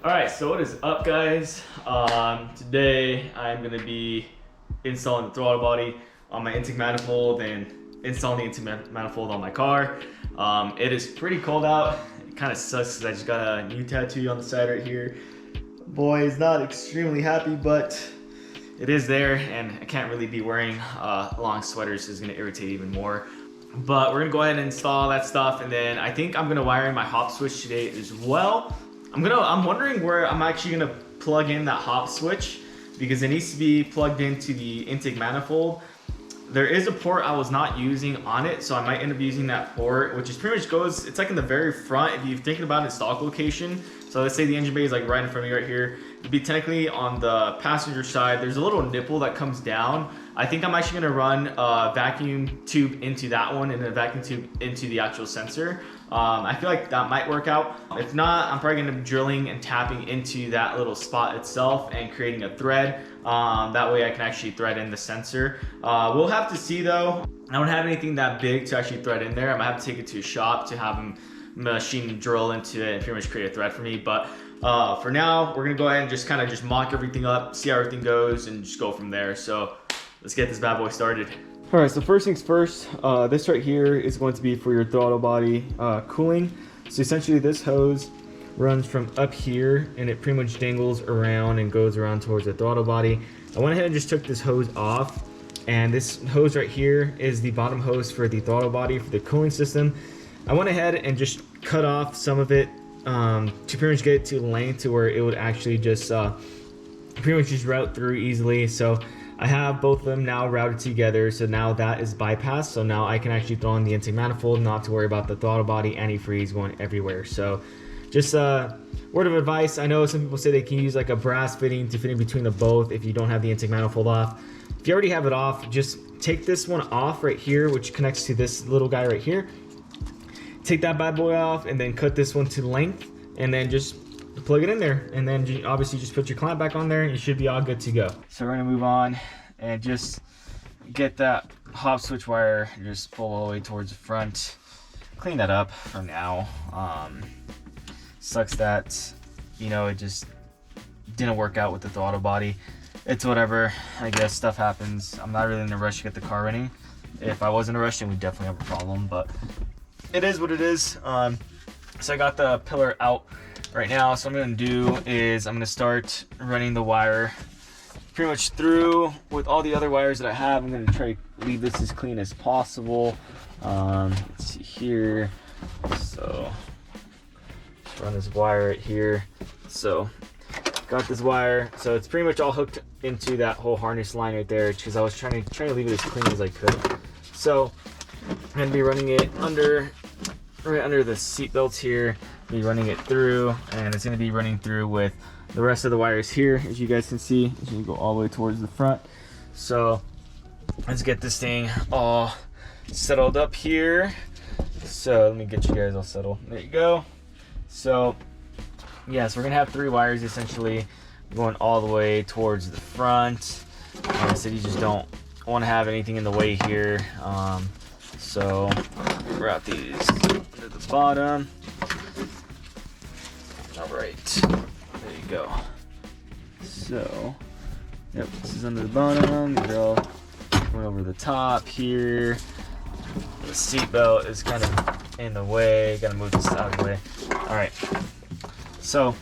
Alright, so what is up, guys? Today I'm going to be installing the throttle body on my intake manifold and installing the intake manifold on my car. It is pretty cold out. It kind of sucks because I just got a new tattoo on the side right here. Boy is not extremely happy, but it is there, and I can't really be wearing long sweaters, so it's going to irritate even more. But we're going to go ahead and install that stuff, and then I think I'm going to wire in my hop switch today as well. I'm wondering where I'm actually gonna plug in that hop switch, because it needs to be plugged into the intake manifold. There is a port I was not using on it, so I might end up using that port, which is pretty much goes, it's like in the very front if you're thinking about its stock location. So let's say the engine bay is like right in front of me right here. It'd be technically on the passenger side. There's a little nipple that comes down. I think I'm actually gonna run a vacuum tube into that one and a vacuum tube into the actual sensor. I feel like that might work out. If not, I'm probably gonna be drilling and tapping into that little spot itself and creating a thread. That way I can actually thread in the sensor. We'll have to see though. I don't have anything that big to actually thread in there. I might have to take it to a shop to have them machine drill into it and pretty much create a thread for me. But for now, we're gonna go ahead and just mock everything up, see how everything goes, and just go from there. So let's get this bad boy started. All right, so first things first, this right here is going to be for your throttle body cooling. So essentially this hose runs from up here and it pretty much dangles around and goes around towards the throttle body. I went ahead and just took this hose off, and this hose right here is the bottom hose for the throttle body for the cooling system. I went ahead and just cut off some of it to pretty much get it to length to where it would actually just pretty much just route through easily. So I have both of them now routed together, so now that is bypassed. So now I can actually throw in the intake manifold, not to worry about the throttle body antifreeze going everywhere. So just a word of advice, I know some people say they can use like a brass fitting to fit in between the both if you don't have the intake manifold off. If you already have it off, just take this one off right here, which connects to this little guy right here. Take that bad boy off and then cut this one to length and then just plug it in there, and then obviously just put your clamp back on there and you should be all good to go. So we're gonna move on and just get that hop switch wire just pull all the way towards the front. Clean that up for now. Sucks that, you know, it just didn't work out with the throttle body. It's whatever, I guess stuff happens. I'm not really in a rush to get the car running. If I was in a rush, then we'd definitely have a problem, but it is what it is. So I got the pillar out right now, so what I'm going to do is I'm going to start running the wire pretty much through with all the other wires that I have. I'm going to try to leave this as clean as possible. Let's see here. So just run this wire right here. So got this wire, so it's pretty much all hooked into that whole harness line right there, because I was trying to leave it as clean as I could. So I'm going to be running it right under the seat belts here. Be running it through, and it's going to be running through with the rest of the wires here, as you guys can see. It's going to go all the way towards the front. So let's get this thing all settled up here. So let me get you guys all settled. There you go. So yes, we're going to have 3 wires essentially going all the way towards the front. Like I said, you just don't want to have anything in the way here. So route these under the bottom. All right, there you go. So, yep, this is under the bottom. These are all going over the top here. The seat belt is kind of in the way. Gotta move this out of the way. All right, so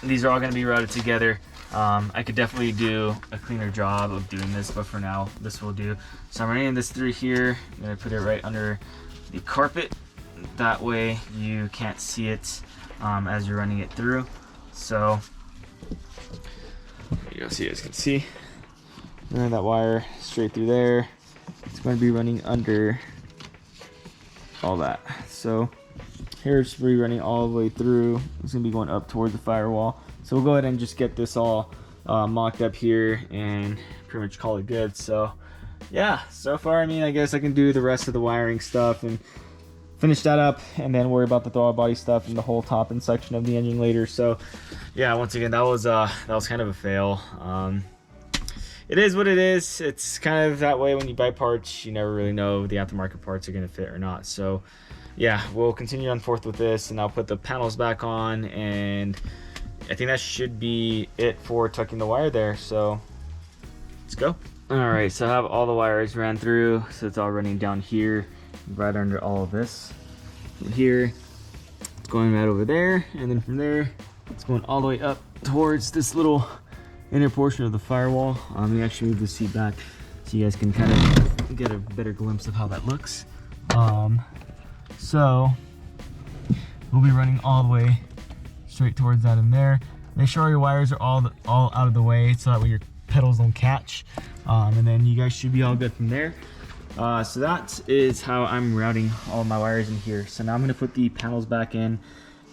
these are all gonna be routed together. I could definitely do a cleaner job of doing this, but for now, this will do. So I'm running this through here. I'm gonna put it right under the carpet. That way you can't see it as you're running it through. So you go, see, you guys can see. Run that wire straight through there. It's going to be running under all that. So here it's running all the way through. It's going to be going up towards the firewall. So we'll go ahead and just get this all mocked up here and pretty much call it good. So yeah, so far, I mean, I guess I can do the rest of the wiring stuff and finish that up, and then worry about the throttle body stuff and the whole top end section of the engine later. So yeah, once again, that was kind of a fail. It is what it is. It's kind of that way when you buy parts. You never really know if the aftermarket parts are going to fit or not. So yeah, we'll continue on forth with this, and I'll put the panels back on, and I think that should be it for tucking the wire there. So let's go. All right, so I have all the wires ran through, so it's all running down here, right under all of this. From here, it's going right over there, and then from there, it's going all the way up towards this little inner portion of the firewall. Let me actually move the seat back so you guys can kind of get a better glimpse of how that looks. So we'll be running all the way straight towards that in there. Make sure your wires are all out of the way so that way your pedals don't catch. And then you guys should be all good from there. So that is how I'm routing all my wires in here. So now I'm gonna put the panels back in.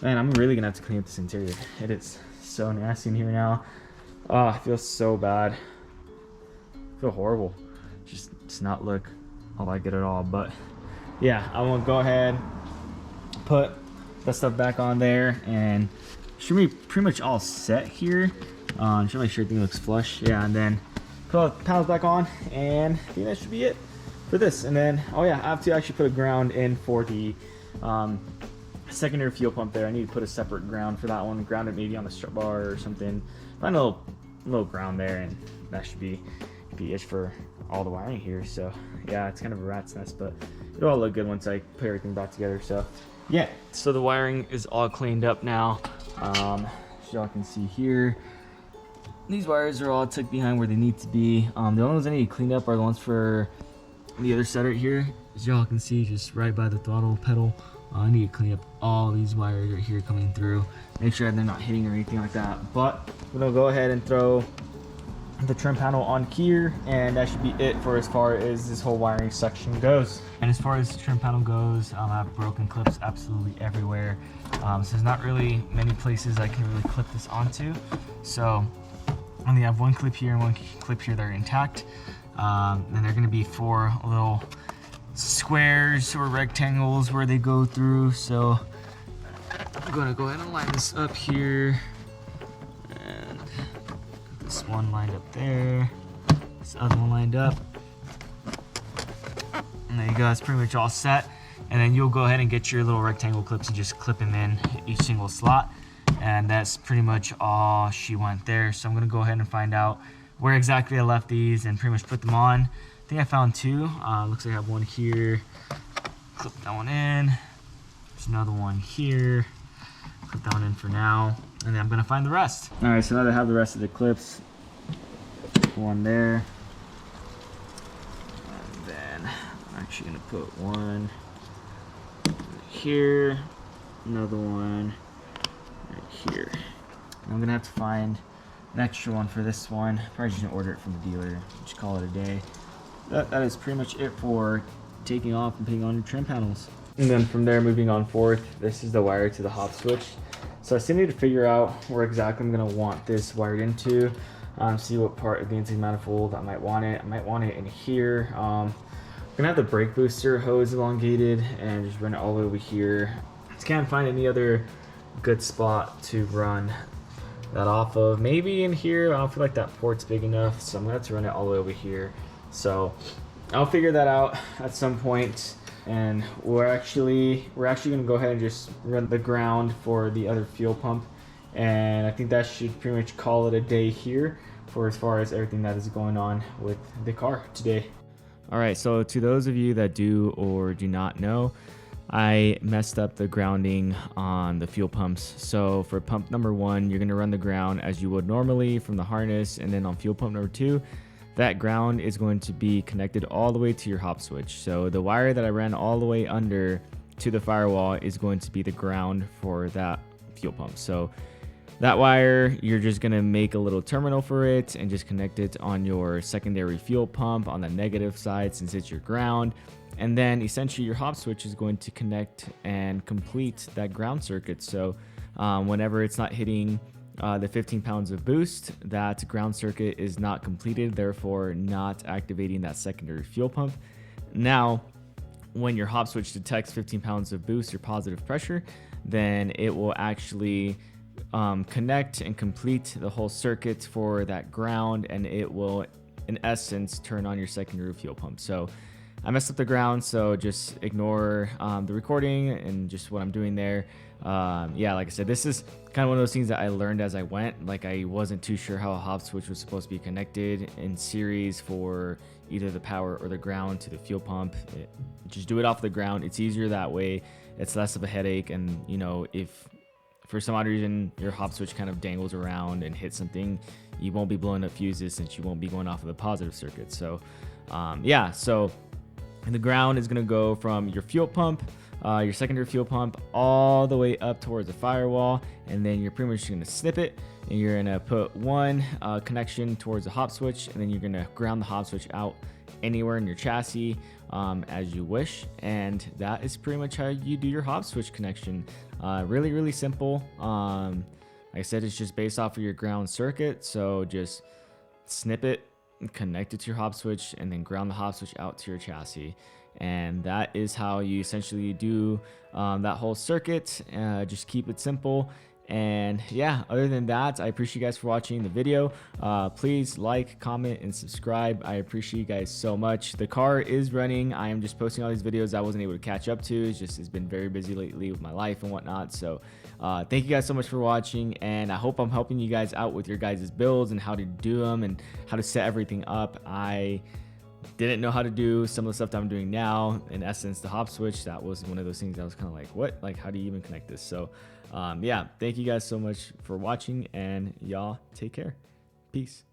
Man, I'm really gonna have to clean up this interior. It is so nasty in here now. Oh, I feel so bad. I feel horrible. Just does not look all that good at all. But yeah, I will go ahead, put that stuff back on there, and should be pretty much all set here. Should make sure everything looks flush. Yeah, and then put all the panels back on, and I think that should be it for this. And then, oh yeah, I have to actually put a ground in for the secondary fuel pump there. I need to put a separate ground for that one. Ground it maybe on the strut bar or something. Find a little ground there, and that should be it for all the wiring here. So yeah, it's kind of a rat's nest, but it'll all look good once I put everything back together. So yeah, so the wiring is all cleaned up now. As y'all can see here, these wires are all tucked behind where they need to be. The only ones I need to clean up are the ones for the other side right here. As y'all can see, just right by the throttle pedal. I need to clean up all these wires right here coming through. Make sure they're not hitting or anything like that. But I'm gonna go ahead and throw the trim panel on here, and that should be it for as far as this whole wiring section goes. And as far as the trim panel goes, I have broken clips absolutely everywhere. So there's not really many places I can really clip this onto. So I only have one clip here and one clip here that are intact. And they're gonna be 4 little squares or rectangles where they go through. So I'm gonna go ahead and line this up here, and this one lined up there, this other one lined up, and there you go. That's pretty much all set. And then you'll go ahead and get your little rectangle clips and just clip them in each single slot, and that's pretty much all she went there. So I'm gonna go ahead and find out where exactly I left these and pretty much put them on. I think I found 2. Looks like I have one here. Clip that one in. There's another one here. Clip that one in for now, and then I'm gonna find the rest. All right, so now that I have the rest of the clips, one there, and then I'm actually gonna put one here, another one right here. And I'm gonna have to find an extra one for this one. Probably just gonna order it from the dealer. Just call it a day. That is pretty much it for taking off and putting on your trim panels. And then from there, moving on forth, this is the wire to the hop switch. So I still need to figure out where exactly I'm gonna want this wired into. See what part of the intake manifold I might want it. I might want it in here. I'm gonna have the brake booster hose elongated and just run it all the way over here. Just can't find any other good spot to run that off of. Maybe in here. I don't feel like that port's big enough, so I'm gonna have to run it all the way over here. So I'll figure that out at some point, and we're actually gonna go ahead and just run the ground for the other fuel pump, and I think that should pretty much call it a day here for as far as everything that is going on with the car today. All right, so to those of you that do or do not know, I messed up the grounding on the fuel pumps. So for pump number 1, you're gonna run the ground as you would normally from the harness, and then on fuel pump number 2, that ground is going to be connected all the way to your hop switch. So the wire that I ran all the way under to the firewall is going to be the ground for that fuel pump. So that wire, you're just gonna make a little terminal for it and just connect it on your secondary fuel pump on the negative side since it's your ground. And then essentially your hop switch is going to connect and complete that ground circuit. So whenever it's not hitting the 15 pounds of boost, that ground circuit is not completed, therefore not activating that secondary fuel pump. Now, when your hop switch detects 15 pounds of boost or positive pressure, then it will actually connect and complete the whole circuit for that ground, and it will in essence turn on your secondary fuel pump. So I messed up the ground, so just ignore the recording and just what I'm doing there. Yeah, like I said, this is kind of one of those things that I learned as I went. Like, I wasn't too sure how a hop switch was supposed to be connected in series for either the power or the ground to the fuel pump. Just do it off the ground. It's easier that way. It's less of a headache. And you know, if for some odd reason your hop switch kind of dangles around and hits something, you won't be blowing up fuses since you won't be going off of the positive circuit. So yeah, so the ground is going to go from your fuel pump, your secondary fuel pump, all the way up towards the firewall, and then you're pretty much going to snip it, and you're going to put one connection towards the hop switch, and then you're going to ground the hop switch out anywhere in your chassis as you wish. And that is pretty much how you do your hop switch connection. Really simple. Like I said, it's just based off of your ground circuit, so just snip it, connect it to your hop switch, and then ground the hop switch out to your chassis. And that is how you essentially do that whole circuit. Just keep it simple. And yeah, other than that, I appreciate you guys for watching the video. Please like, comment, and subscribe. I appreciate you guys so much. The car is running. I am just posting all these videos I wasn't able to catch up to. It's been very busy lately with my life and whatnot. So thank you guys so much for watching, and I hope I'm helping you guys out with your guys' builds and how to do them and how to set everything up. I didn't know how to do some of the stuff that I'm doing now. In essence, the hop switch, that was one of those things I was kind of like, what? Like, how do you even connect this? So yeah, thank you guys so much for watching, and y'all take care. Peace.